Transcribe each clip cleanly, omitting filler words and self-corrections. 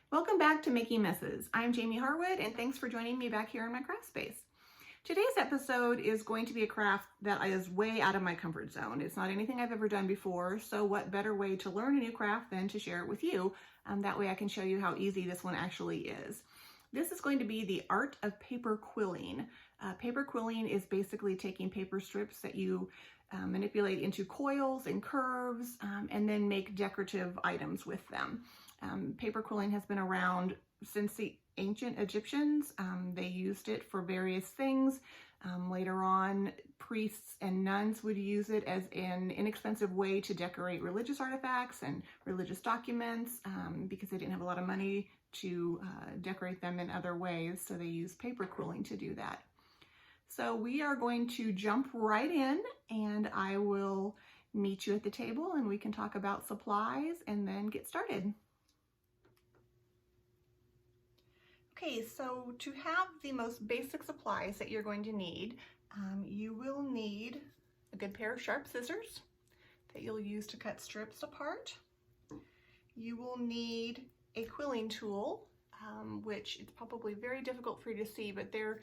Welcome back to Making Messes. I'm Jamie Harwood, and thanks for joining me back here in my craft space. Today's episode is going to be a craft that is way out of my comfort zone. It's not anything I've ever done before, so what better way to learn a new craft than to share it with you? That way I can show you how easy this one actually is. This is going to be the art of paper quilling. Paper quilling is basically taking paper strips that you manipulate into coils and curves and then make decorative items with them. Paper quilling has been around since the ancient Egyptians. They used it for various things. Later on, priests and nuns would use it as an inexpensive way to decorate religious artifacts and religious documents because they didn't have a lot of money to decorate them in other ways, so they used paper quilling to do that. So we are going to jump right in, and I will meet you at the table and we can talk about supplies and then get started. Okay, so to have the most basic supplies that you're going to need, you will need a good pair of sharp scissors that you'll use to cut strips apart. You will need a quilling tool, which it's probably very difficult for you to see, but there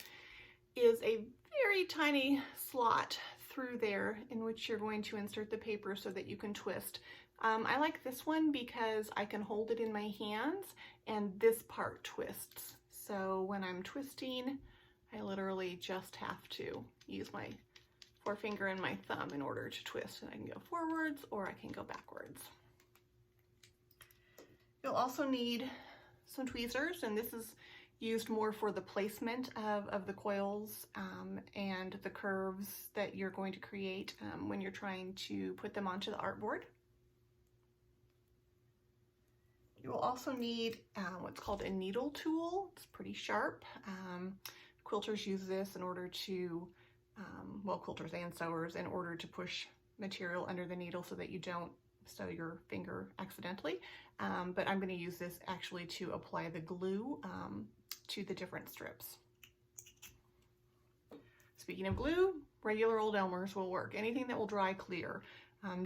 is a very tiny slot through there in which you're going to insert the paper so that you can twist. I like this one because I can hold it in my hands and this part twists. So when I'm twisting, I literally just have to use my forefinger and my thumb in order to twist, and I can go forwards or I can go backwards. You'll also need some tweezers, and this is used more for the placement of the coils and the curves that you're going to create when you're trying to put them onto the artboard. You will also need what's called a needle tool. It's pretty sharp. Quilters use this in order to, well, quilters and sewers, in order to push material under the needle so that you don't sew your finger accidentally. But I'm going to use this actually to apply the glue to the different strips. Speaking of glue, regular old Elmer's will work. Anything that will dry clear.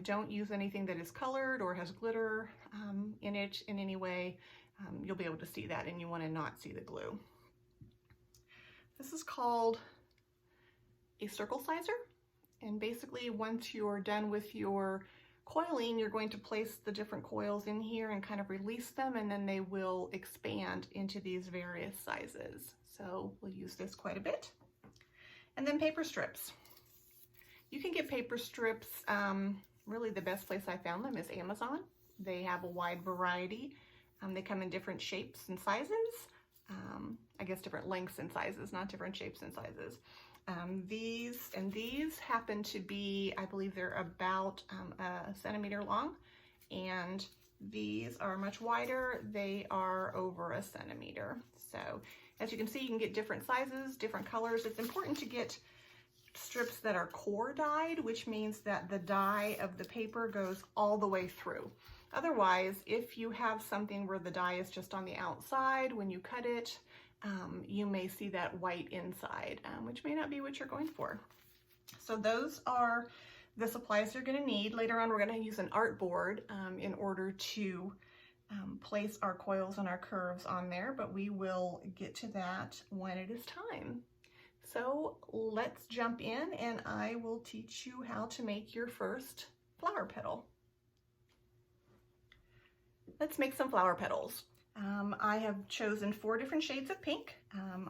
Don't use anything that is colored or has glitter in it in any way. You'll be able to see that, and you want to not see the glue. This is called a circle sizer, and basically once you're done with your coiling, you're going to place the different coils in here and kind of release them, and then they will expand into these various sizes. So we'll use this quite a bit. And then paper strips. You can get paper strips, really the best place I found them is Amazon. They have a wide variety. They come in different shapes and sizes. I guess different lengths and sizes, not different shapes and sizes. These happen to be, I believe they're about a centimeter long, and these are much wider. They are over a centimeter. So as you can see, you can get different sizes, different colors. It's important to get strips that are core dyed, which means that the dye of the paper goes all the way through. Otherwise, if you have something where the dye is just on the outside, when you cut it, you may see that white inside, which may not be what you're going for. So those are the supplies you're going to need. Later on, we're going to use an artboard in order to place our coils and our curves on there, but we will get to that when it is time. So let's jump in, and I will teach you how to make your first flower petal. Let's make some flower petals. I have chosen 4 different shades of pink.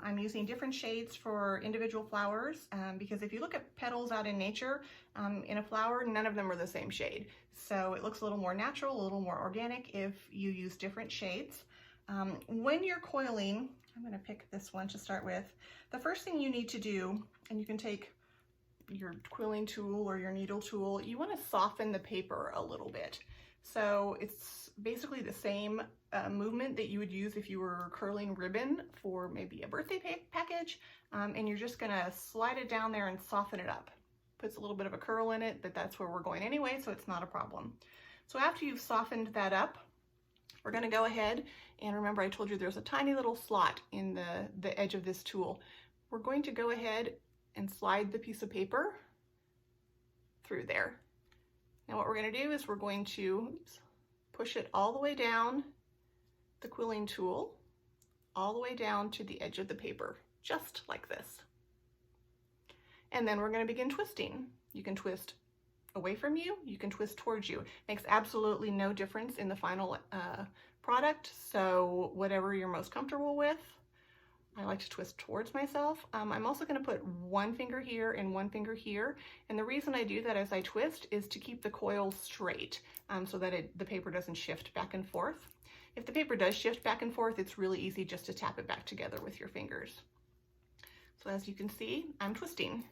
I'm using different shades for individual flowers because if you look at petals out in nature, in a flower, none of them are the same shade. So it looks a little more natural, a little more organic if you use different shades. When you're coiling, I'm going to pick this one to start with. The first thing you need to do, and you can take your quilling tool or your needle tool, you want to soften the paper a little bit. So it's basically the same movement that you would use if you were curling ribbon for maybe a birthday package, and you're just going to slide it down there and soften it up. Puts a little bit of a curl in it, but that's where we're going anyway, so it's not a problem. So after you've softened that up, we're going to go ahead, and remember I told you there's a tiny little slot in the edge of this tool. We're going to go ahead and slide the piece of paper through there. Now what we're going to do is we're going to push it all the way down the quilling tool all the way down to the edge of the paper, just like this. And then we're going to begin twisting. You can twist away from you, you can twist towards you. Makes absolutely no difference in the final product, so whatever you're most comfortable with. I like to twist towards myself. I'm also going to put one finger here and one finger here, and the reason I do that as I twist is to keep the coil straight so that the paper doesn't shift back and forth. If the paper does shift back and forth, it's really easy just to tap it back together with your fingers. So as you can see, I'm twisting.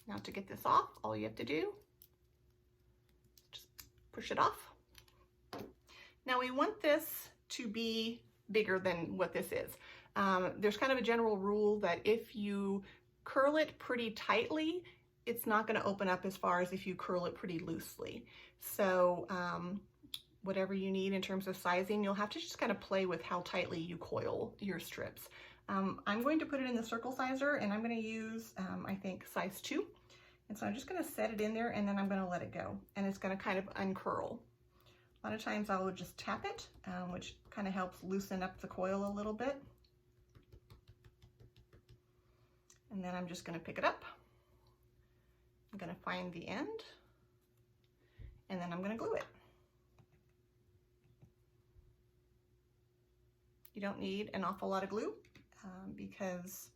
Now to get this off, all you have to do, just push it off. Now we want this to be bigger than what this is. There's kind of a general rule that if you curl it pretty tightly, it's not going to open up as far as if you curl it pretty loosely. So whatever you need in terms of sizing, you'll have to just kind of play with how tightly you coil your strips. I'm going to put it in the circle sizer, and I'm going to use, I think, size 2. And so I'm just going to set it in there, and then I'm going to let it go. And it's going to kind of uncurl. A lot of times I will just tap it, which kind of helps loosen up the coil a little bit. And then I'm just going to pick it up. I'm going to find the end, and then I'm going to glue it. You don't need an awful lot of glue because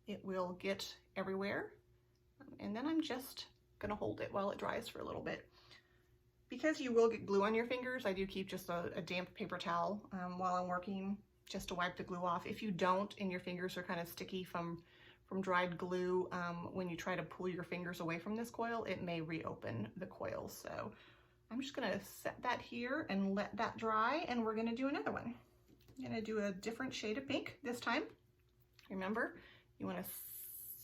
it will get everywhere. And then I'm just going to hold it while it dries for a little bit. Because you will get glue on your fingers, I do keep just a damp paper towel while I'm working just to wipe the glue off. If you don't and your fingers are kind of sticky from dried glue, when you try to pull your fingers away from this coil, it may reopen the coil. So I'm just going to set that here and let that dry, and we're going to do another one. I'm going to do a different shade of pink this time. Remember, you want to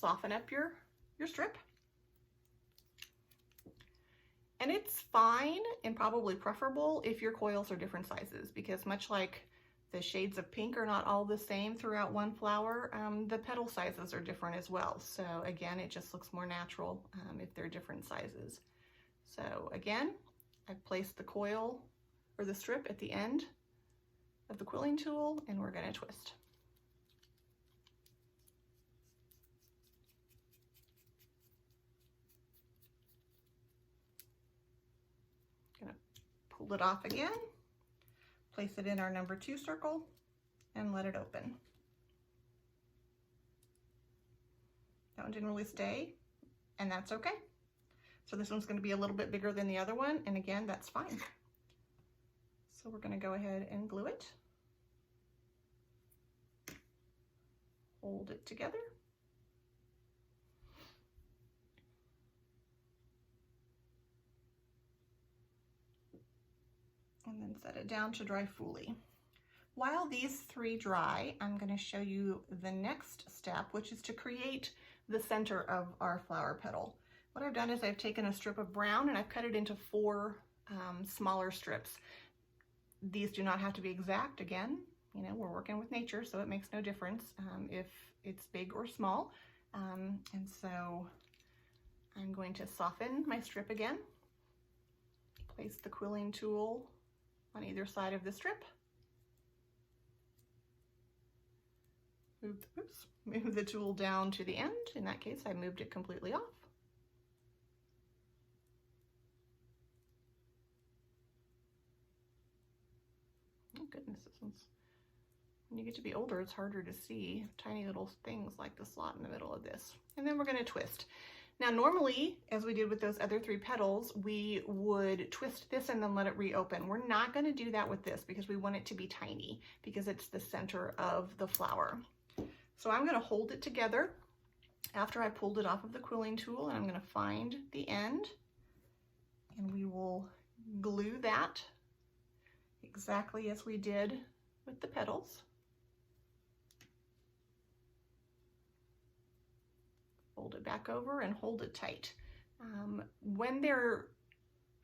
soften up your strip. And it's fine and probably preferable if your coils are different sizes, because much like the shades of pink are not all the same throughout one flower, the petal sizes are different as well. So again, it just looks more natural if they're different sizes. So again, I've placed the coil or the strip at the end of the quilling tool, and we're going to twist. Going to pull it off again, place it in our number 2 circle, and let it open. That one didn't really stay, and that's okay. So this one's going to be a little bit bigger than the other one, and again, that's fine. So we're going to go ahead and glue it. Hold it together. And then set it down to dry fully. While these 3 dry, I'm going to show you the next step, which is to create the center of our flower petal. What I've done is I've taken a strip of brown and I've cut it into 4 smaller strips. These do not have to be exact. Again, you know, we're working with nature, so it makes no difference if it's big or small. And so I'm going to soften my strip again, place the quilling tool on either side of the strip, move the tool down to the end. In that case, I moved it completely off. Oh goodness, this one's, when you get to be older, it's harder to see tiny little things like the slot in the middle of this. And then we're going to twist. Now normally, as we did with those other 3 petals, we would twist this and then let it reopen. We're not going to do that with this because we want it to be tiny, because it's the center of the flower. So I'm going to hold it together after I pulled it off of the quilling tool, and I'm going to find the end, and we will glue that exactly as we did with the petals. Fold it back over and hold it tight. When they're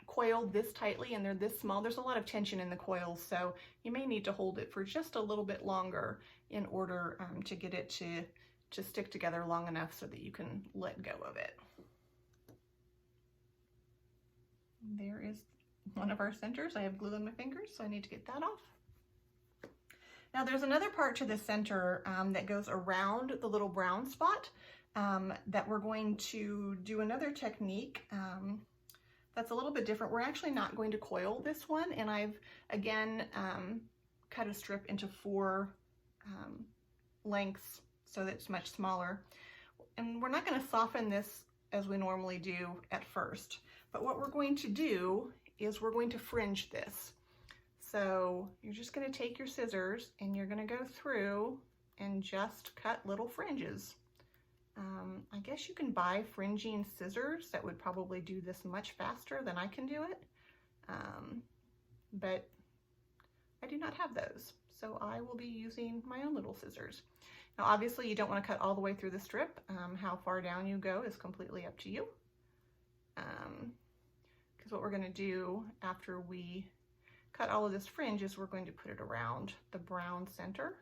coiled this tightly and they're this small, there's a lot of tension in the coils, so you may need to hold it for just a little bit longer in order to get it to stick together long enough so that you can let go of it. There is one of our centers. I have glue on my fingers, so I need to get that off. Now there's another part to the center that goes around the little brown spot that we're going to do another technique that's a little bit different. We're actually not going to coil this one, and I've again cut a strip into 4 lengths so that it's much smaller. And we're not going to soften this as we normally do at first, but what we're going to do is we're going to fringe this. So you're just going to take your scissors and you're going to go through and just cut little fringes. I guess you can buy fringing scissors that would probably do this much faster than I can do it, but I do not have those, so I will be using my own little scissors. Now obviously you don't want to cut all the way through the strip. How far down you go is completely up to you, because what we're going to do after we cut all of this fringe is we're going to put it around the brown center,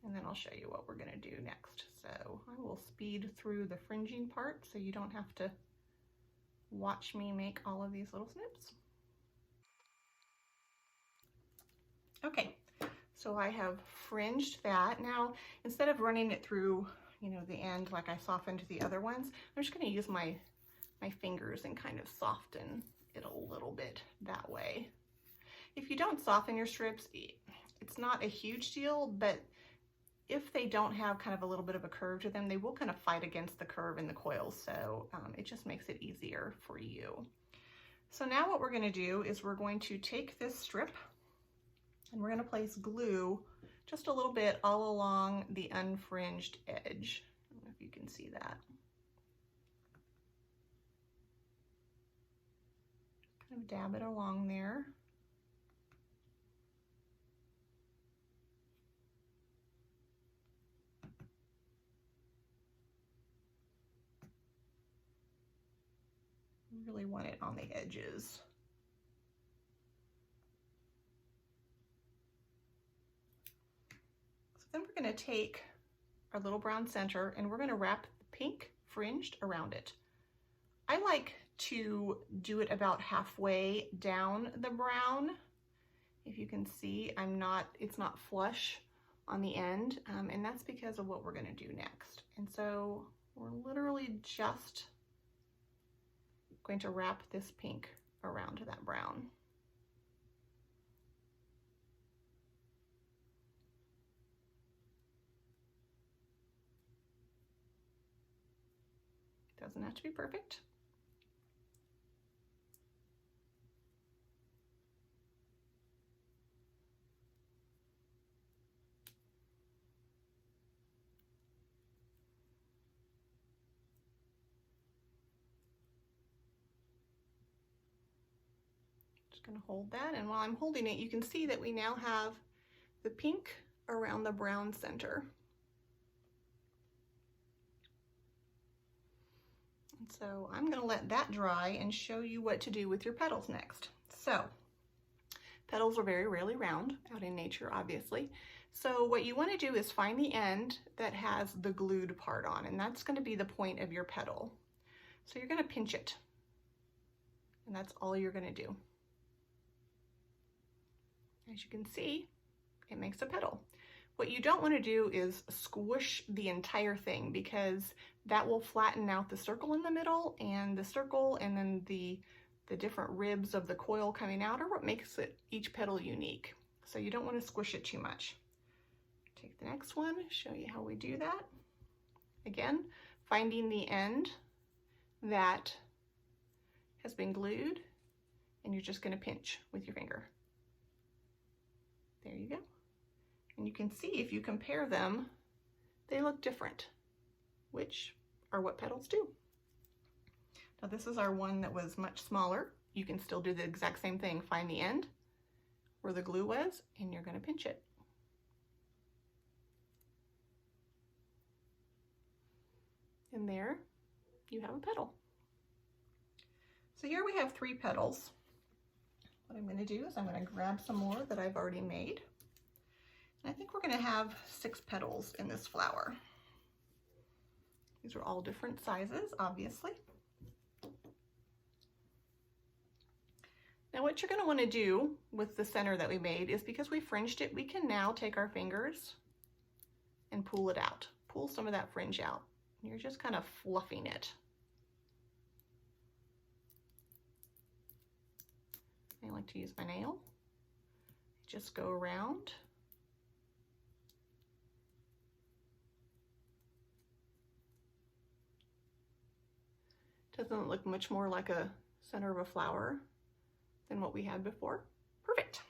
and then I'll show you what we're going to do next. So I will speed through the fringing part so you don't have to watch me make all of these little snips. Okay, so I have fringed that. Now, instead of running it through, you know, the end like I softened the other ones, I'm just going to use my fingers and kind of soften it a little bit that way. If you don't soften your strips, it's not a huge deal, but if they don't have kind of a little bit of a curve to them, they will kind of fight against the curve in the coils, so it just makes it easier for you. So now what we're going to do is we're going to take this strip and we're going to place glue just a little bit all along the unfringed edge. I don't know if you can see that. Kind of dab it along there. Really want it on the edges. So then we're going to take our little brown center and we're going to wrap the pink fringed around it. I like to do it about halfway down the brown. If you can see, it's not flush on the end, and that's because of what we're going to do next. And so we're literally just going to wrap this pink around that brown. Doesn't have to be perfect. Going to hold that, and while I'm holding it, you can see that we now have the pink around the brown center. And so I'm going to let that dry and show you what to do with your petals next. So petals are very rarely round out in nature, obviously. So what you want to do is find the end that has the glued part on, and that's going to be the point of your petal. So you're going to pinch it, and that's all you're going to do. As you can see, it makes a petal. What you don't want to do is squish the entire thing, because that will flatten out the circle in the middle, and the circle and then the different ribs of the coil coming out are what makes each petal unique. So you don't want to squish it too much. Take the next one, show you how we do that. Again, finding the end that has been glued, and you're just going to pinch with your finger. There you go. And you can see if you compare them, they look different, which are what petals do. Now this is our one that was much smaller. You can still do the exact same thing. Find the end where the glue was, and you're going to pinch it. And there you have a petal. So here we have 3 petals. What I'm going to do is I'm going to grab some more that I've already made. And I think we're going to have 6 petals in this flower. These are all different sizes, obviously. Now what you're going to want to do with the center that we made is, because we fringed it, we can now take our fingers and pull it out. Pull some of that fringe out. You're just kind of fluffing it. I like to use my nail. Just go around. Doesn't it look much more like a center of a flower than what we had before? Perfect.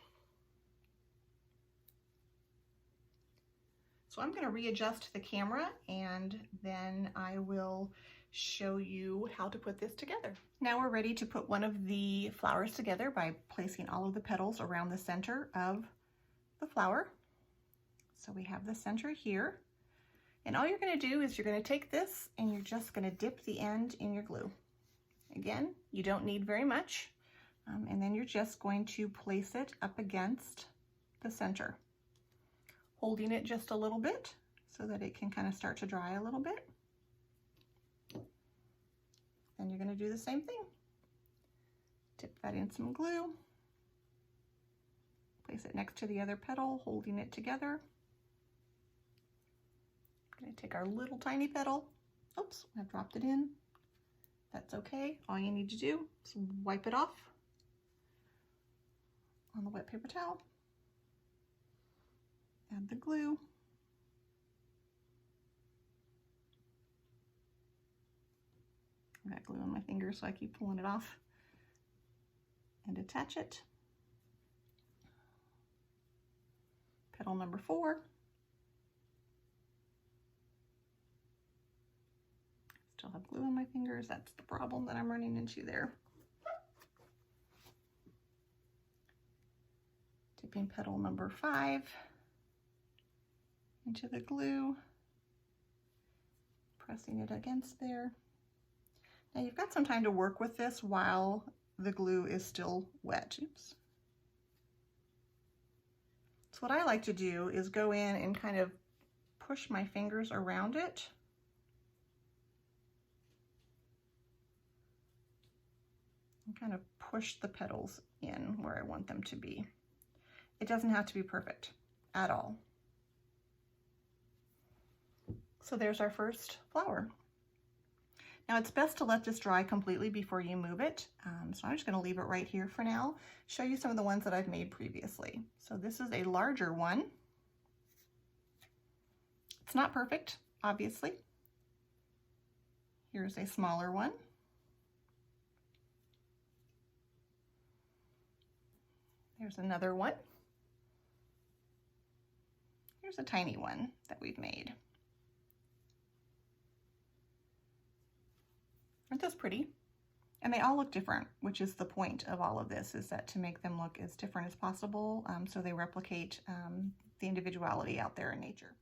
So I'm going to readjust the camera and then I will show you how to put this together. Now we're ready to put one of the flowers together by placing all of the petals around the center of the flower. So we have the center here. And all you're going to do is you're going to take this and you're just going to dip the end in your glue. Again, you don't need very much. And then you're just going to place it up against the center, holding it just a little bit so that it can kind of start to dry a little bit. Then you're going to do the same thing. Dip that in some glue, place it next to the other petal, holding it together. I'm going to take our little tiny petal. Oops, I've dropped it in. That's okay. All you need to do is wipe it off on the wet paper towel. Add the glue. I've got glue on my fingers, so I keep pulling it off. And attach it. Petal number 4. Still have glue on my fingers. That's the problem that I'm running into there. Dipping petal number 5 into the glue, pressing it against there. Now you've got some time to work with this while the glue is still wet. Oops. So what I like to do is go in and kind of push my fingers around it. And kind of push the petals in where I want them to be. It doesn't have to be perfect at all. So there's our first flower. Now it's best to let this dry completely before you move it. So I'm just going to leave it right here for now, show you some of the ones that I've made previously. So this is a larger one. It's not perfect, obviously. Here's a smaller one. There's another one. Here's a tiny one that we've made. Aren't those pretty? And they all look different, which is the point of all of this, is that to make them look as different as possible, so they replicate the individuality out there in nature.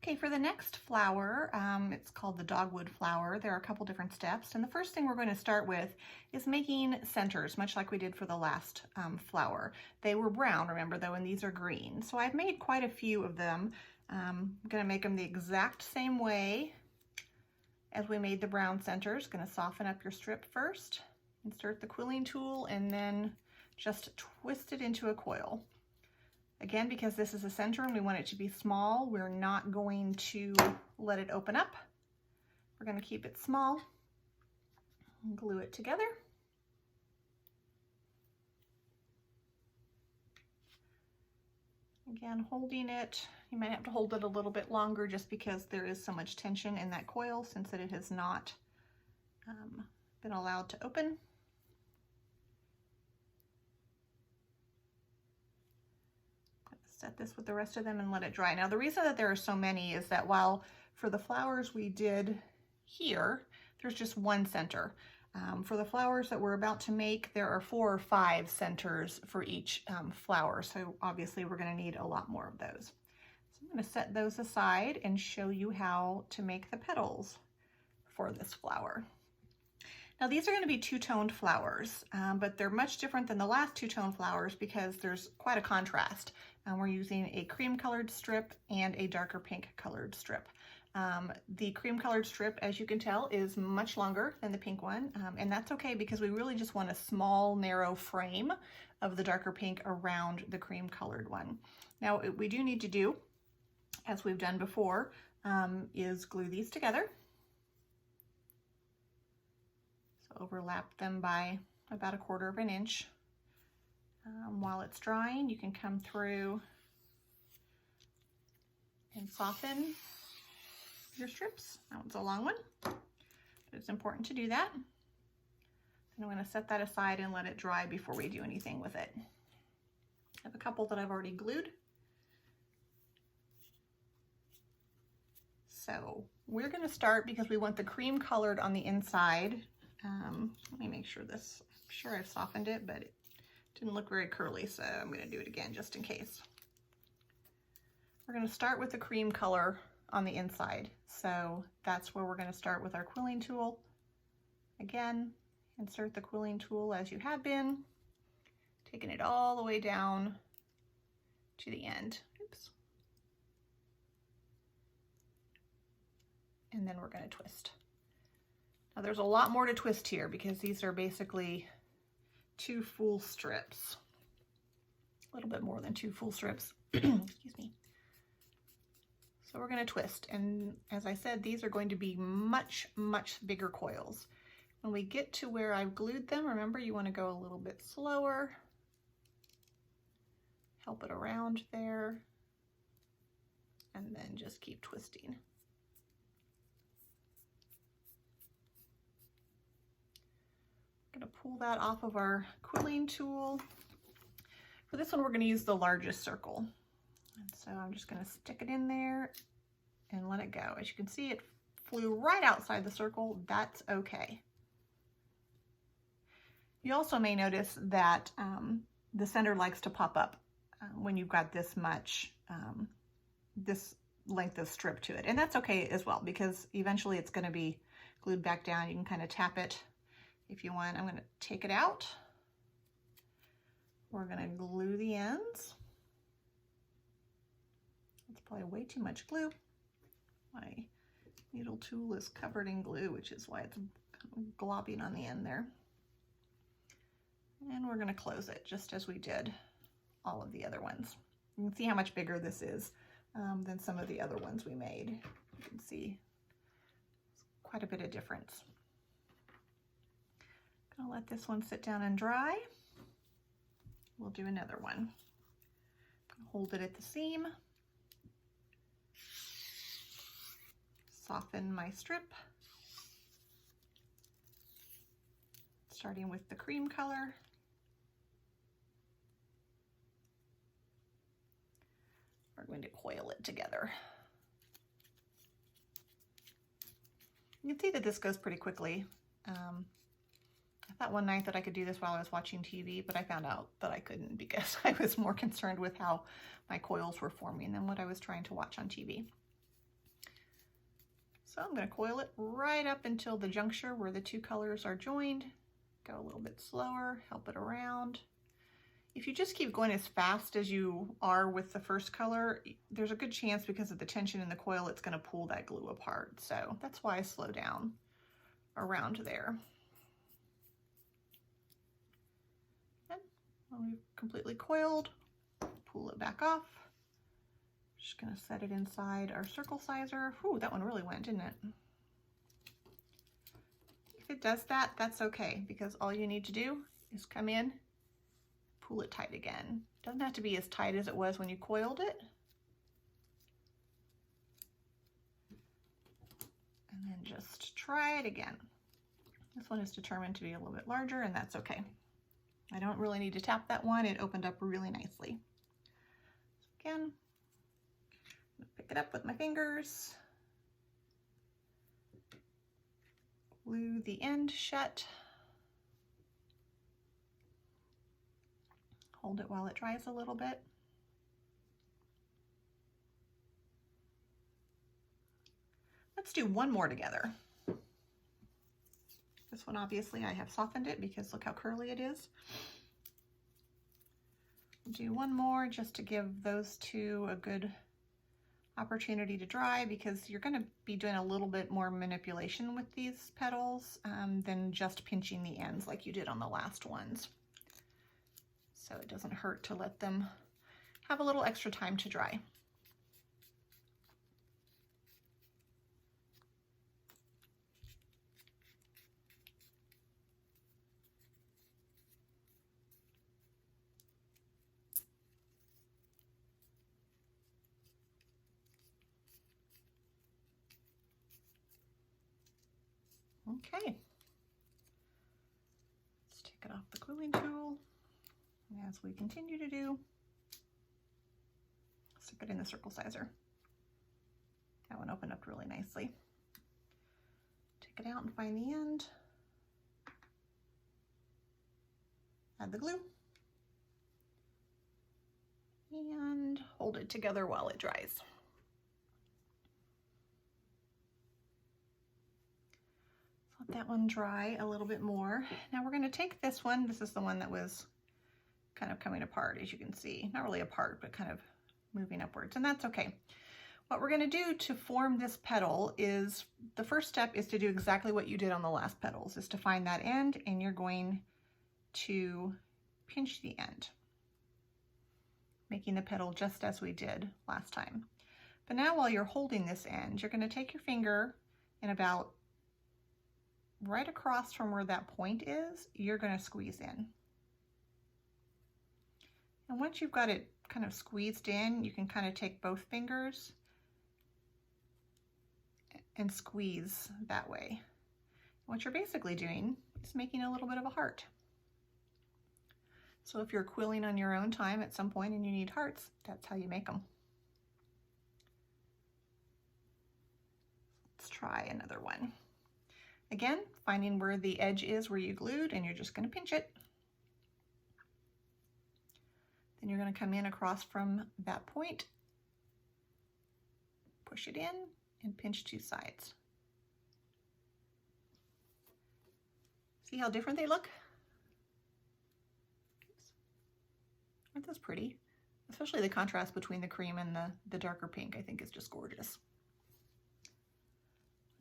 Okay, for the next flower, it's called the dogwood flower. There are a couple different steps, and the first thing we're going to start with is making centers, much like we did for the last flower. They were brown, remember, though, and these are green. So I've made quite a few of them. I'm going to make them the exact same way as we made the brown centers. Going to soften up your strip first, insert the quilling tool, and then just twist it into a coil. Again, because this is a center and we want it to be small, we're not going to let it open up. We're going to keep it small and glue it together. Again, holding it. You might have to hold it a little bit longer just because there is so much tension in that coil since it has not been allowed to open. Set this with the rest of them and let it dry. Now the reason that there are so many is that while for the flowers we did here, there's just one center. For the flowers that we're about to make, there are 4 or 5 centers for each flower. So obviously we're going to need a lot more of those. So I'm going to set those aside and show you how to make the petals for this flower. Now these are going to be two-toned flowers, but they're much different than the last two-tone flowers because there's quite a contrast. We're using a cream-colored strip and a darker pink-colored strip. The cream-colored strip, as you can tell, is much longer than the pink one, and that's okay because we really just want a small, narrow frame of the darker pink around the cream colored one. Now what we do need to do, as we've done before, is glue these together. So overlap them by about 1/4 inch. While it's drying, you can come through and soften your strips. That one's a long one, but it's important to do that. And I'm going to set that aside and let it dry before we do anything with it. I have a couple that I've already glued. So we're going to start, because we want the cream colored on the inside. Let me make sure this, I'm sure I've softened it, but it didn't look very curly, so I'm going to do it again just in case. We're going to start with the cream color on the inside. So that's where we're going to start with our quilling tool. Again, insert the quilling tool as you have been, taking it all the way down to the end. Oops. And then we're going to twist. Now there's a lot more to twist here because these are basically 2 full strips. A little bit more than 2 full strips. Excuse me. So we're going to twist, and as I said, these are going to be much, much bigger coils. When we get to where I've glued them, remember you want to go a little bit slower. Help it around there, and then just keep twisting. I'm going to pull that off of our quilling tool. For this one, we're going to use the largest circle. And so I'm just going to stick it in there and let it go. As you can see, it flew right outside the circle. That's okay. You also may notice that the center likes to pop up when you've got this much, this length of strip to it. And that's okay as well, because eventually it's going to be glued back down. You can kind of tap it if you want. I'm going to take it out. We're going to glue the ends. It's probably way too much glue. My needle tool is covered in glue, which is why it's glopping on the end there. And we're going to close it just as we did all of the other ones. You can see how much bigger this is than some of the other ones we made. You can see quite a bit of difference. I'm going to let this one sit down and dry. We'll do another one. Hold it at the seam. Soften my strip. Starting with the cream color. We're going to coil it together. You can see that this goes pretty quickly. I thought one night that I could do this while I was watching TV, but I found out that I couldn't because I was more concerned with how my coils were forming than what I was trying to watch on TV. So I'm going to coil it right up until the juncture where the 2 colors are joined. Go a little bit slower, help it around. If you just keep going as fast as you are with the first color, there's a good chance because of the tension in the coil, it's going to pull that glue apart. So that's why I slow down around there. And when we've completely coiled, pull it back off. Just going to set it inside our circle sizer. Ooh, that one really went, didn't it? If it does that, that's okay, because all you need to do is come in, pull it tight again. It doesn't have to be as tight as it was when you coiled it. And then just try it again. This one is determined to be a little bit larger, and that's okay. I don't really need to tap that one. It opened up really nicely. So again, pick it up with my fingers, glue the end shut, hold it while it dries a little bit. Let's do one more together. This one, obviously, I have softened it because look how curly it is. We'll do one more just to give those 2 a good opportunity to dry, because you're going to be doing a little bit more manipulation with these petals than just pinching the ends like you did on the last ones. so it doesn't hurt to let them have a little extra time to dry. Okay, let's take it off the quilling tool, and as we continue to do, stick it in the circle sizer. That one opened up really nicely. Take it out and find the end. Add the glue. And hold it together while it dries. Let that one dry a little bit more. Now we're going to take this one. This is the one that was kind of coming apart, as you can see. Not really apart, but kind of moving upwards, and that's okay. What we're going to do to form this petal is, the first step is to do exactly what you did on the last petals, is to find that end, and you're going to pinch the end, making the petal just as we did last time. But now while you're holding this end, you're going to take your finger and about right across from where that point is, you're going to squeeze in. And once you've got it kind of squeezed in, you can kind of take both fingers and squeeze that way. What you're basically doing is making a little bit of a heart. So if you're quilling on your own time at some point and you need hearts, that's how you make them. Let's try another one. Again, finding where the edge is where you glued, and you're just going to pinch it. Then you're going to come in across from that point, push it in, and pinch two sides. See how different they look? Aren't those pretty? Especially the contrast between the cream and the darker pink, I think is just gorgeous.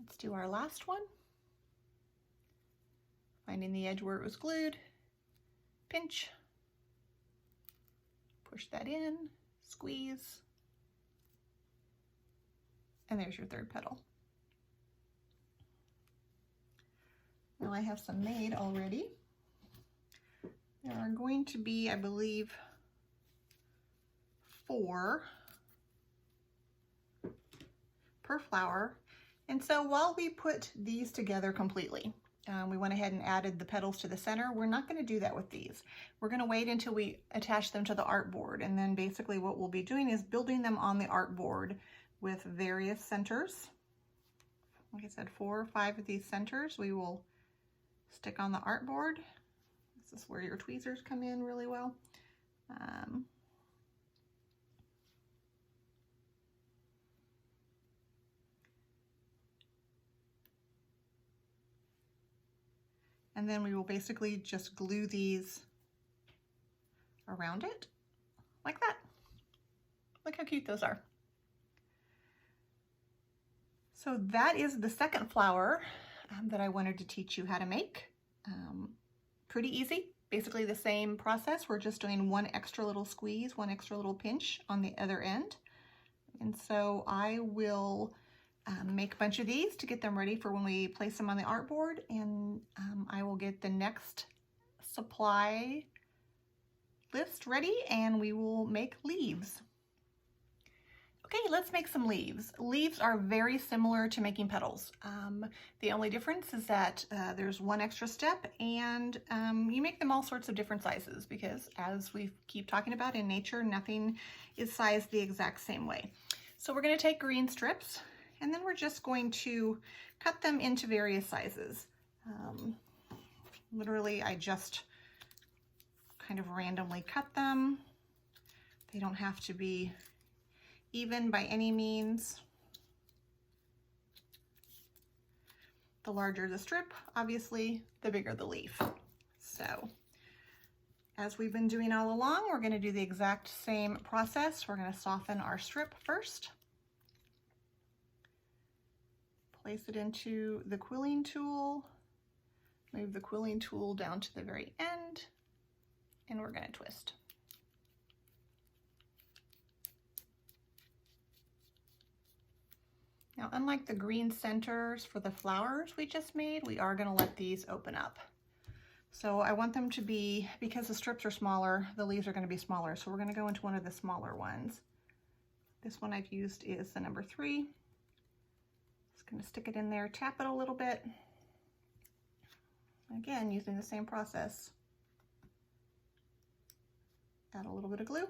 Let's do our last one. Finding the edge where it was glued, pinch, push that in, squeeze, and there's your third petal. Now I have some made already. There are going to be, I believe, 4 per flower. And so while we put these together completely, we went ahead and added the petals to the center. We're not going to do that with these. We're going to wait until we attach them to the artboard, and then basically what we'll be doing is building them on the artboard with various centers. Like I said, 4 or 5 of these centers we will stick on the artboard. This is where your tweezers come in really well. And then we will basically just glue these around it like that. Look how cute those are. So that is the second flower that I wanted to teach you how to make. Pretty easy, basically the same process. We're just doing one extra little squeeze, one extra little pinch on the other end. And so I will make a bunch of these to get them ready for when we place them on the artboard, and I will get the next supply list ready and we will make leaves. Okay, let's make some leaves. Leaves are very similar to making petals. The only difference is that there's one extra step, and you make them all sorts of different sizes because, as we keep talking about in nature, nothing is sized the exact same way. So we're going to take green strips, and then we're just going to cut them into various sizes. Literally, I just kind of randomly cut them. They don't have to be even by any means. The larger the strip, obviously, the bigger the leaf. So, as we've been doing all along, we're going to do the exact same process. We're going to soften our strip first. Place it into the quilling tool. Move the quilling tool down to the very end and we're going to twist. Now, unlike the green centers for the flowers we just made, we are going to let these open up. So I want them to be, because the strips are smaller, the leaves are going to be smaller. So we're going to go into one of the smaller ones. This one I've used is the number 3. Just going to stick it in there, tap it a little bit. Again, using the same process. Add a little bit of glue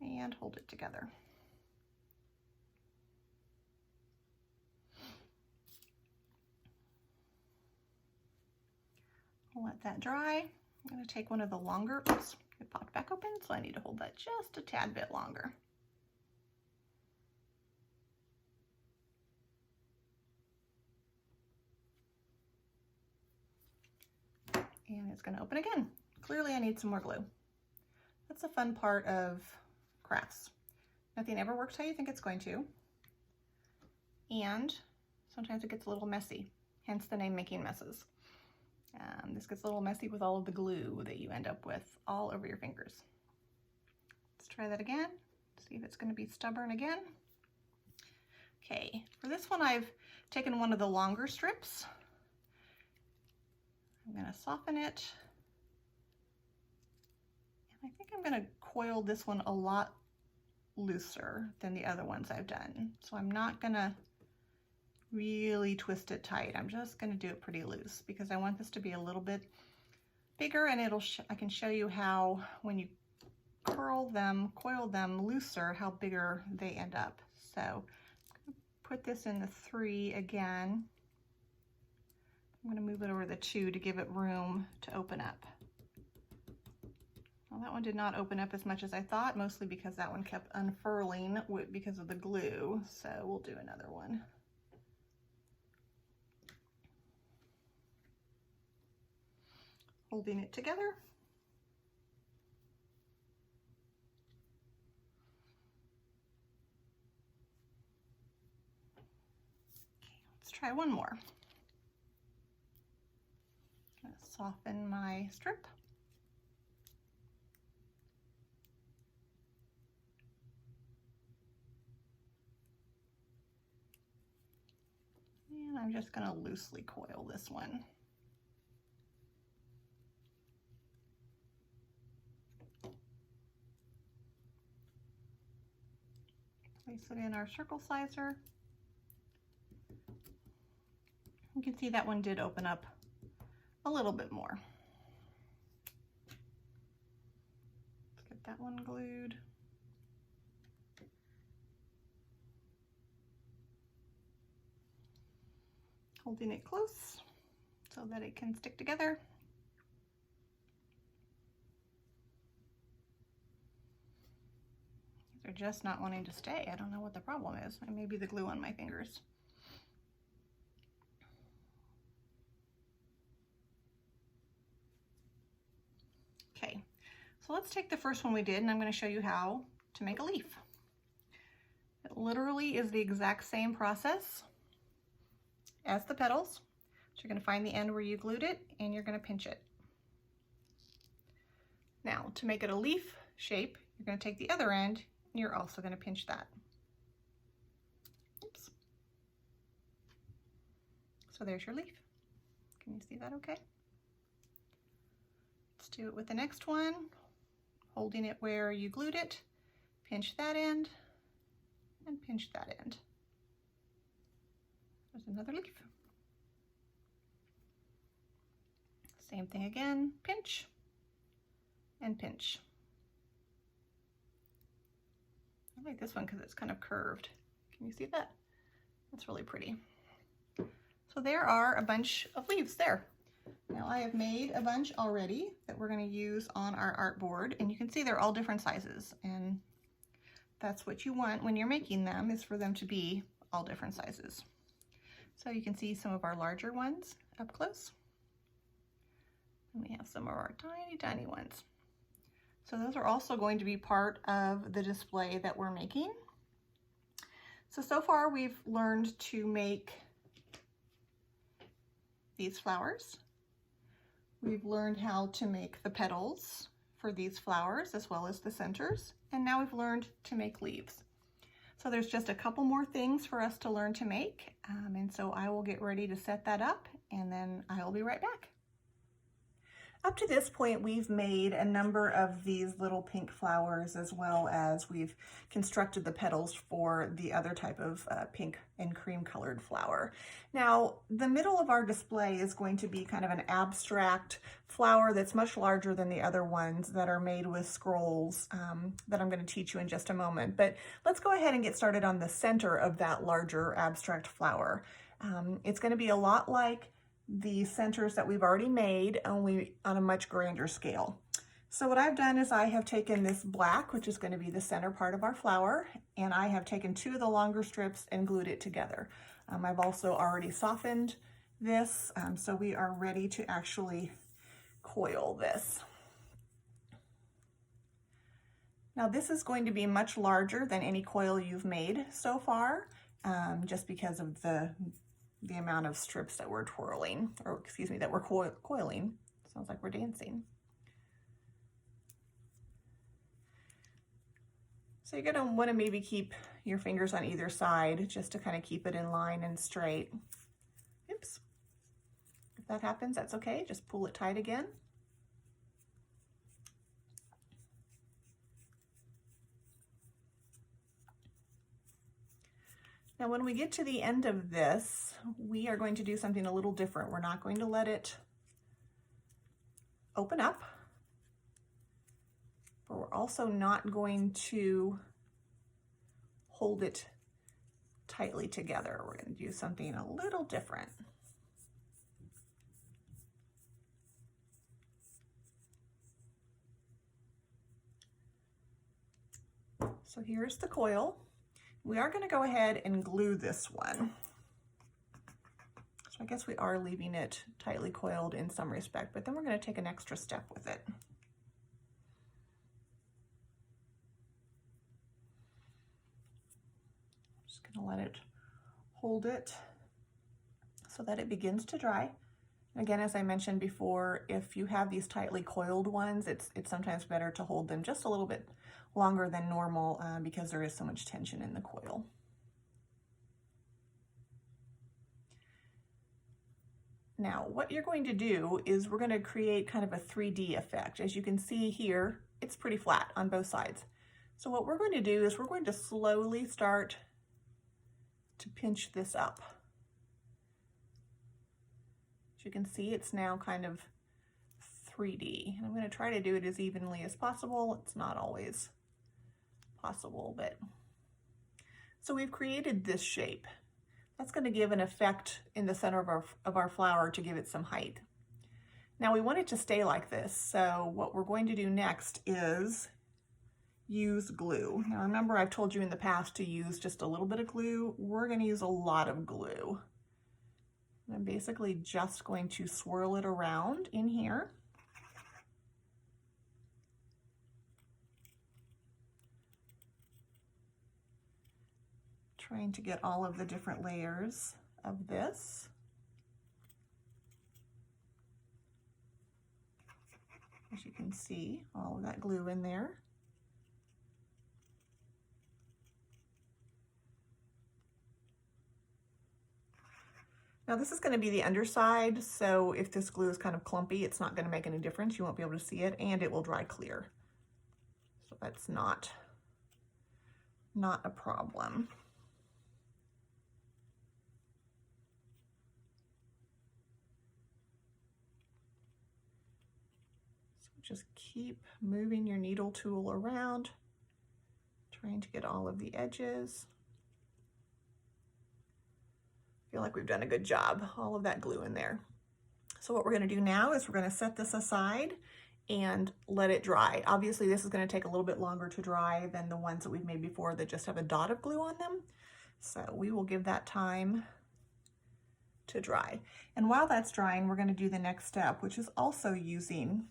and hold it together. I'll let that dry. I'm going to take one of the longer, oops, it popped back open, so I need to hold that just a tad bit longer. And it's going to open again. Clearly I need some more glue. That's the fun part of crafts. Nothing ever works how you think it's going to. And sometimes it gets a little messy, hence the name Making Messes. This gets a little messy with all of the glue that you end up with all over your fingers. Let's try that again, see if it's going to be stubborn again. Okay, for this one I've taken one of the longer strips. I'm going to soften it. And I think I'm going to coil this one a lot looser than the other ones I've done. So I'm not going to really twist it tight. I'm just going to do it pretty loose because I want this to be a little bit bigger, and I can show you how when you coil them looser, how bigger they end up. So I'm going to put this in the 3 again. I'm going to move it over the 2 to give it room to open up. Well, that one did not open up as much as I thought, mostly because that one kept unfurling because of the glue. So we'll do another one. Holding it together. Okay, let's try one more. I'm going to soften my strip. And I'm just going to loosely coil this one. Place it in our circle sizer. You can see that one did open up a little bit more. Let's get that one glued. Holding it close so that it can stick together. They're just not wanting to stay. I don't know what the problem is. It may be the glue on my fingers. Okay, so let's take the first one we did, and I'm going to show you how to make a leaf. It literally is the exact same process as the petals. So you're going to find the end where you glued it, and you're going to pinch it. Now, to make it a leaf shape, you're going to take the other end, and you're also going to pinch that. Oops. So there's your leaf. Can you see that okay? Let's do it with the next one. Holding it where you glued it, pinch that end, and pinch that end. There's another leaf. Same thing again, pinch and pinch. I like this one because it's kind of curved. Can you see that? That's really pretty. So there are a bunch of leaves there. Now I have made a bunch already that we're going to use on our art board, and you can see they're all different sizes, and that's what you want when you're making them, is for them to be all different sizes. So you can see some of our larger ones up close, and we have some of our tiny, tiny ones. So those are also going to be part of the display that we're making. So far we've learned to make these flowers. We've learned how to make the petals for these flowers as well as the centers, and now we've learned to make leaves. So there's just a couple more things for us to learn to make, and so I will get ready to set that up, and then I'll be right back. Up to this point, we've made a number of these little pink flowers, as well as we've constructed the petals for the other type of pink and cream colored flower. Now, the middle of our display is going to be kind of an abstract flower that's much larger than the other ones that are made with scrolls that I'm going to teach you in just a moment. But let's go ahead and get started on the center of that larger abstract flower. It's going to be a lot like the centers that we've already made, only on a much grander scale. So what I've done is I have taken this black, which is going to be the center part of our flower, and I have taken 2 of the longer strips and glued it together. I've also already softened this, so we are ready to actually coil this. Now this is going to be much larger than any coil you've made so far, just because of the amount of strips that we're twirling, or excuse me, that we're coiling. Sounds like we're dancing. So you're gonna wanna maybe keep your fingers on either side just to kind of keep it in line and straight. Oops. If that happens, that's okay. Just pull it tight again. Now, when we get to the end of this, we are going to do something a little different. We're not going to let it open up, but we're also not going to hold it tightly together. We're going to do something a little different. So here's the coil. We are going to go ahead and glue this one. So I guess we are leaving it tightly coiled in some respect, but then we're going to take an extra step with it. Just going to let it hold it so that it begins to dry. Again, as I mentioned before, if you have these tightly coiled ones, it's sometimes better to hold them just a little bit longer than normal because there is so much tension in the coil. Now, what you're going to do is we're going to create kind of a 3D effect. As you can see here, it's pretty flat on both sides. So what we're going to do is we're going to slowly start to pinch this up. As you can see, it's now kind of 3D. And I'm going to try to do it as evenly as possible. It's not always possible, but so we've created this shape. That's going to give an effect in the center of our flower to give it some height. Now we want it to stay like this, so what we're going to do next is use glue. Now remember, I've told you in the past to use just a little bit of glue. We're going to use a lot of glue. I'm basically just going to swirl it around in here. Trying to get all of the different layers of this. As you can see, all of that glue in there. Now this is going to be the underside, so if this glue is kind of clumpy, it's not going to make any difference. You won't be able to see it, and it will dry clear. So that's not a problem. Just keep moving your needle tool around, trying to get all of the edges. I feel like we've done a good job, all of that glue in there. So what we're going to do now is we're going to set this aside and let it dry. Obviously this is going to take a little bit longer to dry than the ones that we've made before that just have a dot of glue on them. So we will give that time to dry. And while that's drying, we're going to do the next step, which is also using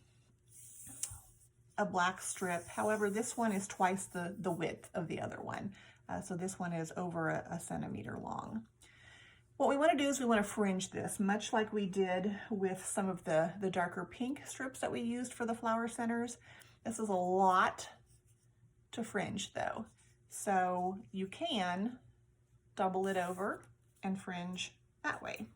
a black strip. However, this one is twice the width of the other one. So this one is over a centimeter long. What we want to do is we want to fringe this, much like we did with some of the darker pink strips that we used for the flower centers. This is a lot to fringe though. So you can double it over and fringe that way.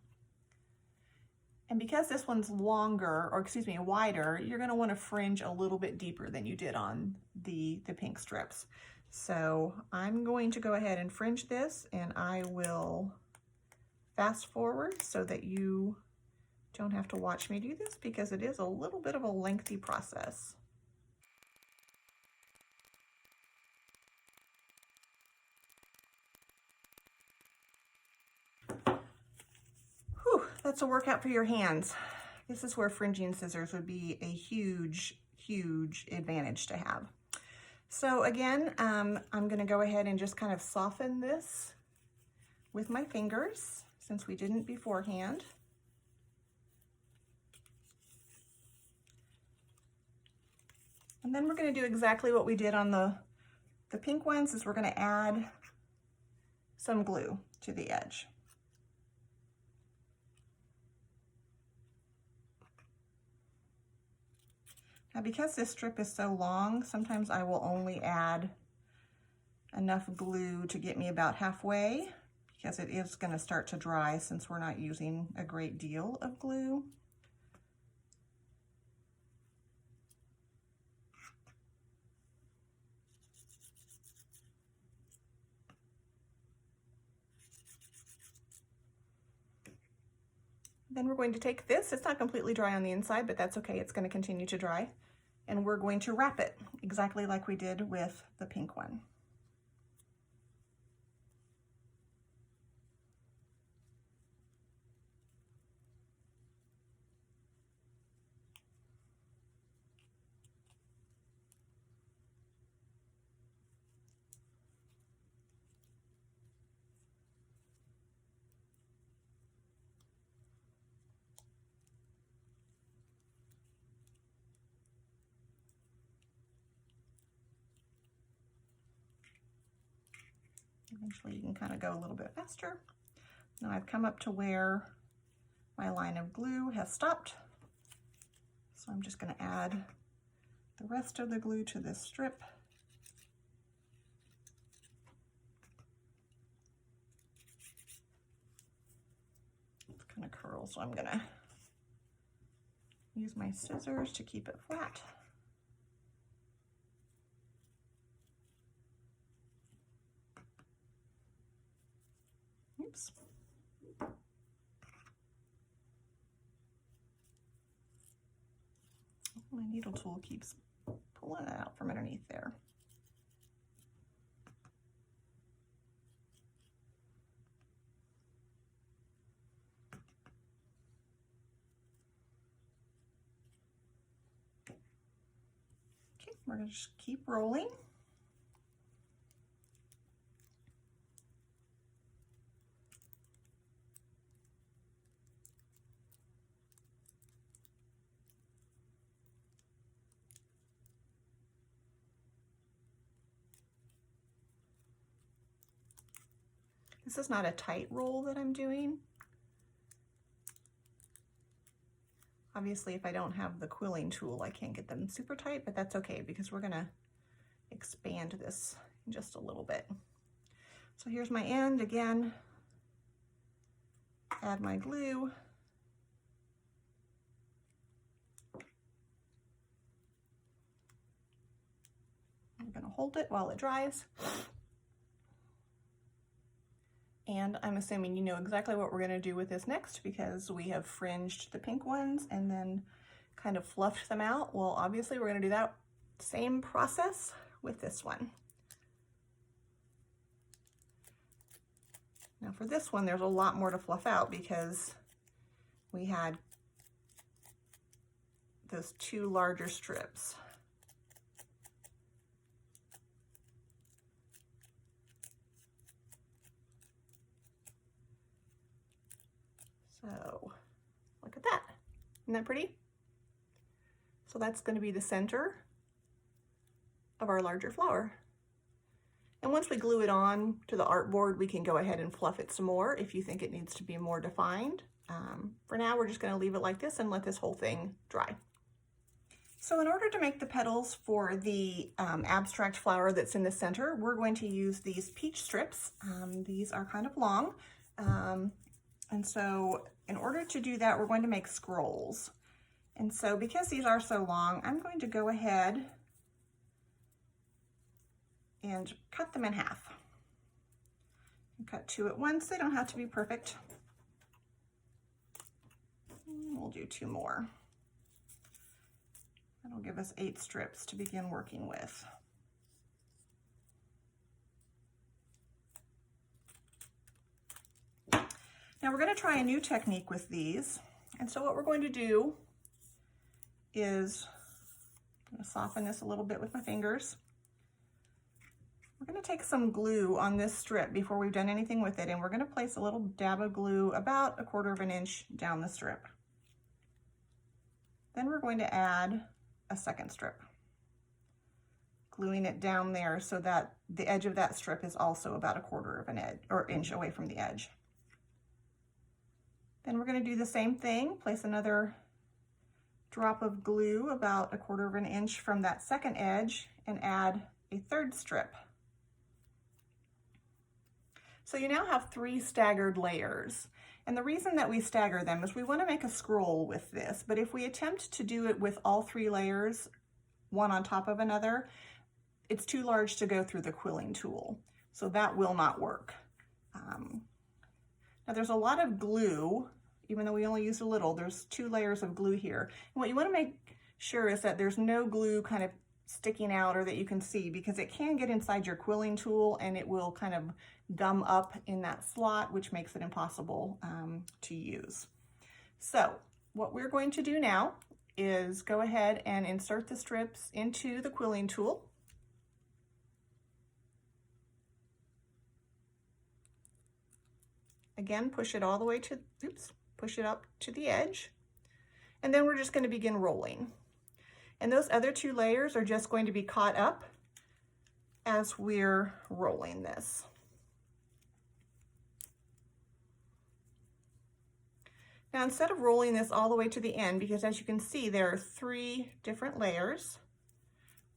And because this one's longer, or excuse me, wider, you're going to want to fringe a little bit deeper than you did on the pink strips. So I'm going to go ahead and fringe this, and I will fast forward so that you don't have to watch me do this, because it is a little bit of a lengthy process. Whew, that's a workout for your hands. This is where fringing scissors would be a huge, huge advantage to have. So again, I'm going to go ahead and just kind of soften this with my fingers, since we didn't beforehand. And then we're going to do exactly what we did on the pink ones, is we're going to add some glue to the edge. Now, because this strip is so long, sometimes I will only add enough glue to get me about halfway, because it is going to start to dry since we're not using a great deal of glue. Then we're going to take this, it's not completely dry on the inside, but that's okay, it's going to continue to dry. And we're going to wrap it exactly like we did with the pink one. Eventually you can kind of go a little bit faster. Now I've come up to where my line of glue has stopped. So I'm just going to add the rest of the glue to this strip. It's kind of curls, so I'm going to use my scissors to keep it flat. Oops. My needle tool keeps pulling it out from underneath there. Okay, we're going to just keep rolling. This is not a tight roll that I'm doing. Obviously, if I don't have the quilling tool, I can't get them super tight, but that's okay because we're gonna expand this just a little bit. So here's my end again. Add my glue. I'm gonna hold it while it dries. And I'm assuming you know exactly what we're going to do with this next, because we have fringed the pink ones and then kind of fluffed them out. Well, obviously we're going to do that same process with this one. Now for this one, there's a lot more to fluff out because we had those two larger strips. So look at that. Isn't that pretty? So that's going to be the center of our larger flower. And once we glue it on to the artboard, we can go ahead and fluff it some more if you think it needs to be more defined. For now, we're just going to leave it like this and let this whole thing dry. So in order to make the petals for the abstract flower that's in the center, we're going to use these peach strips. These are kind of long. And so in order to do that, we're going to make scrolls. And so because these are so long, I'm going to go ahead and cut them in half. Cut 2 at once. They don't have to be perfect. We'll do 2 more. That'll give us 8 strips to begin working with. Now we're going to try a new technique with these. And so what we're going to do is, I'm going to soften this a little bit with my fingers. We're going to take some glue on this strip before we've done anything with it, and we're going to place a little dab of glue about 1/4 of an inch down the strip. Then we're going to add a second strip, gluing it down there so that the edge of that strip is also about 1/4 of an inch away from the edge. Then we're going to do the same thing, place another drop of glue about 1/4 of an inch from that second edge and add a third strip. So you now have 3 staggered layers. And the reason that we stagger them is we want to make a scroll with this, but if we attempt to do it with all 3 layers, one on top of another, it's too large to go through the quilling tool. So that will not work. Now there's a lot of glue, even though we only used a little, there's 2 layers of glue here. And what you want to make sure is that there's no glue kind of sticking out or that you can see, because it can get inside your quilling tool and it will kind of gum up in that slot, which makes it impossible to use. So what we're going to do now is go ahead and insert the strips into the quilling tool. Again, push it all the way to, push it up to the edge. And then we're just going to begin rolling. And those other 2 layers are just going to be caught up as we're rolling this. Now, instead of rolling this all the way to the end, because as you can see, there are 3 different layers,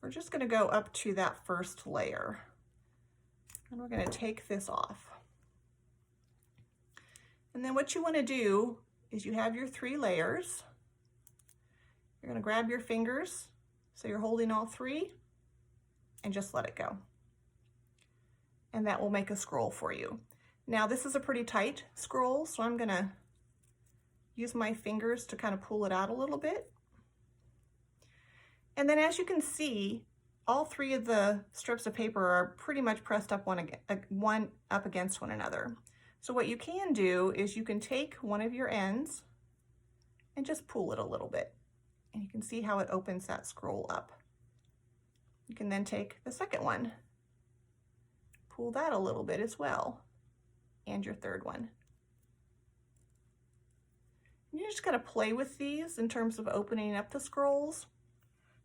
we're just going to go up to that first layer. And we're going to take this off. And then what you want to do is you have your 3 layers. You're going to grab your fingers, so you're holding all 3, and just let it go. And that will make a scroll for you. Now, this is a pretty tight scroll, so I'm going to use my fingers to kind of pull it out a little bit. And then as you can see, all 3 of the strips of paper are pretty much pressed up one up against one another. So what you can do is you can take one of your ends and just pull it a little bit. And you can see how it opens that scroll up. You can then take the second one, pull that a little bit as well, and your third one. You just gotta play with these in terms of opening up the scrolls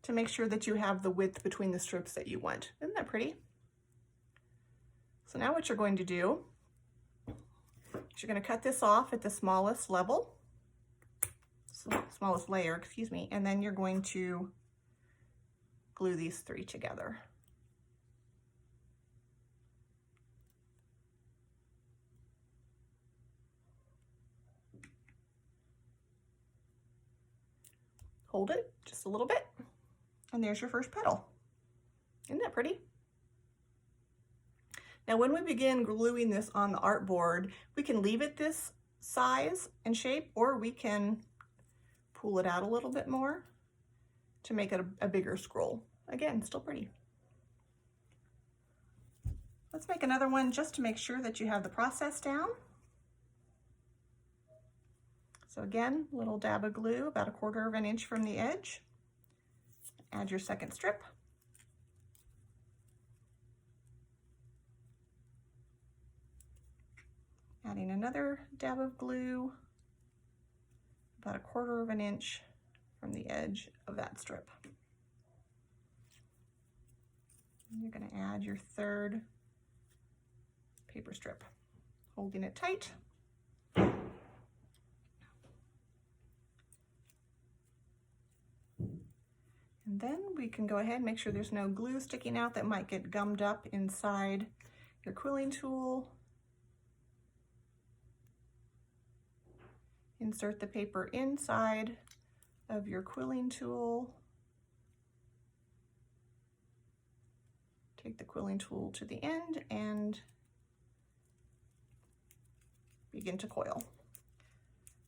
to make sure that you have the width between the strips that you want. Isn't that pretty? So now what you're going to do is you're going to cut this off at the smallest level, smallest layer, excuse me, and then you're going to glue these 3 together. Hold it just a little bit, and there's your first petal. Isn't that pretty? Now, when we begin gluing this on the artboard, we can leave it this size and shape, or we can pull it out a little bit more to make it a bigger scroll. Again, still pretty. Let's make another one just to make sure that you have the process down. So again, a little dab of glue, about 1/4 of an inch from the edge. Add your second strip. Adding another dab of glue, about 1/4 of an inch from the edge of that strip. And you're going to add your third paper strip, holding it tight. And then we can go ahead and make sure there's no glue sticking out that might get gummed up inside your quilling tool. Insert the paper inside of your quilling tool. Take the quilling tool to the end and begin to coil.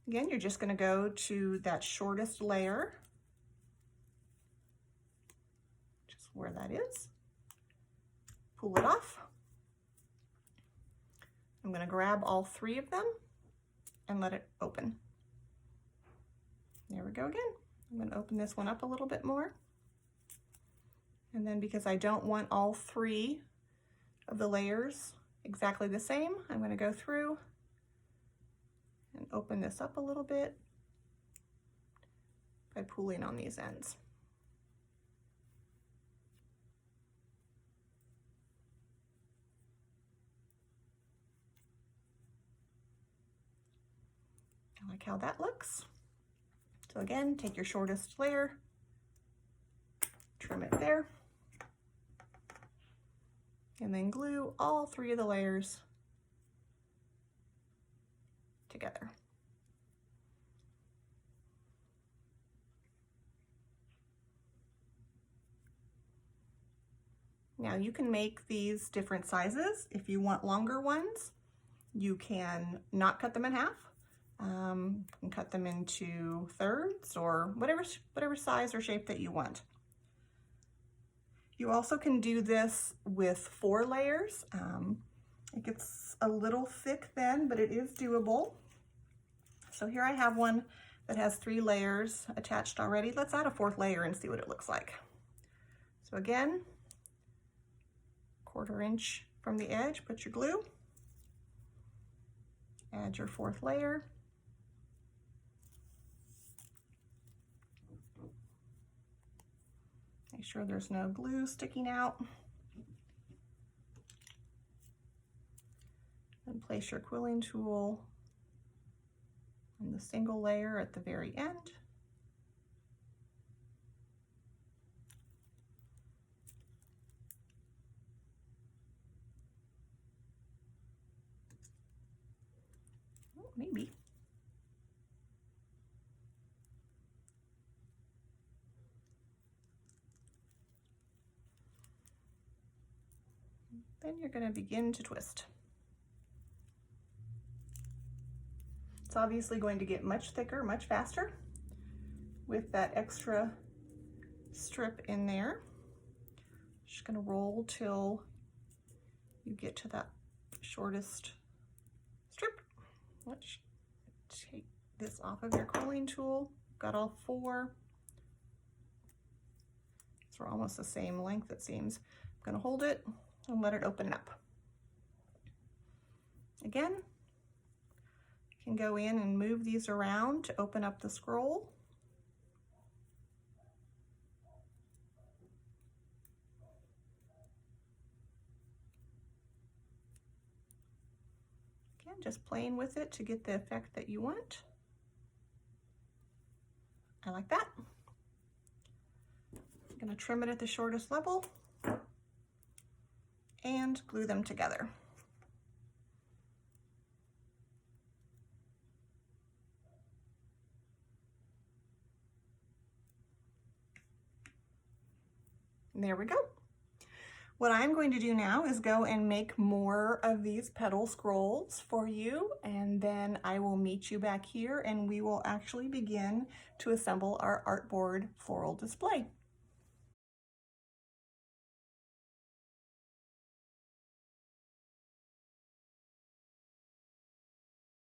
Again, you're just going to go to that shortest layer, just where that is. Pull it off. I'm going to grab all 3 of them and let it open. There we go again. I'm going to open this one up a little bit more. And then because I don't want all 3 of the layers exactly the same, I'm going to go through and open this up a little bit by pulling on these ends. I like how that looks. So again, take your shortest layer, trim it there, and then glue all 3 of the layers together. Now you can make these different sizes. If you want longer ones, you can not cut them in half. You can cut them into thirds or whatever size or shape that you want. You also can do this with 4 layers. It gets a little thick then, but it is doable. So here I have one that has 3 layers attached already. Let's add a 4th layer and see what it looks like. So again, 1/4 inch from the edge, put your glue, add your 4th layer, make sure there's no glue sticking out, and place your quilling tool on the single layer at the very end. Oh, maybe. Then you're going to begin to twist. It's obviously going to get much thicker, much faster with that extra strip in there. Just going to roll till you get to that shortest strip. Let's take this off of your quilling tool. Got all 4. So we're almost the same length, it seems. I'm going to hold it and let it open up. Again, you can go in and move these around to open up the scroll. Again, just playing with it to get the effect that you want. I like that. I'm going to trim it at the shortest level and glue them together. And there we go. What I'm going to do now is go and make more of these petal scrolls for you, and then I will meet you back here and we will actually begin to assemble our artboard floral display.